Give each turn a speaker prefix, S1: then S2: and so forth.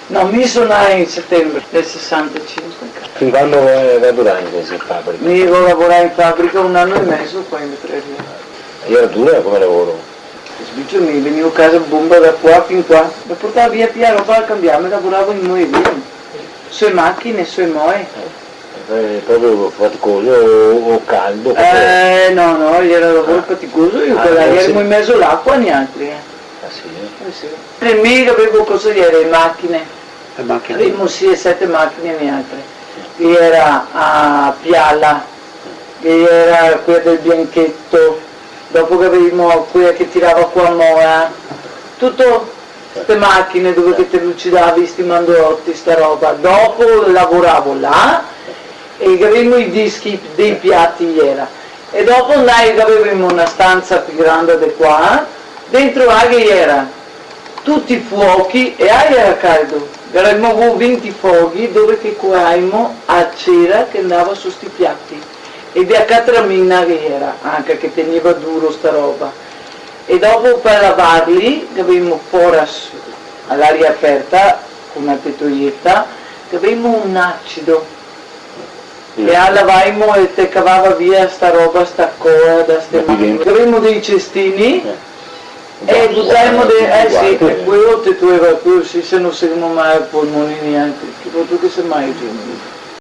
S1: No, mi sono in settembre del 65.
S2: Fin quando vai lavorare in fabbrica?
S1: Mi ero lavorare in fabbrica 1 anno e mezzo qua in Vetreria.
S2: E era dura come lavoro?
S1: Sbiccio mi venivo a casa bomba da qua fin qua, mi portava via roba a cambiarmi, lavoravo in moevino, sue macchine, sue moe.
S2: Proprio faticoso o caldo?
S1: No, era lavoro faticoso, io ero in mezzo all'acqua neanche.
S2: Ah sì?
S1: Sì. Nel mese avevo cosa era, le macchine. Avevamo 6-7 macchine neanche. Che era a Pialla, che era quella del Bianchetto, dopo che avevamo quella che tirava qua a Moa, tutto queste macchine dove che te lucidavi, sti mandorotti, sta roba. Dopo lavoravo là e avevamo i dischi dei piatti era. E dopo andai che avevamo una stanza più grande di qua, dentro anche era tutti i fuochi e era caldo. Avevamo 20 fuochi dove che curavamo a cera che andava su sti piatti. E di a catramina che era, anche che teneva duro sta roba. E dopo per lavarli, che avevamo fuori all'aria aperta, con una tettoietta, che avevamo un acido. E lavavamo e te cavava via sta roba, sta coda, da ste mani. Avevamo dei cestini e buttavamo sì, e quello te tueva così, se non siamo mai ai polmoni neanche, che tu che sei mai giù.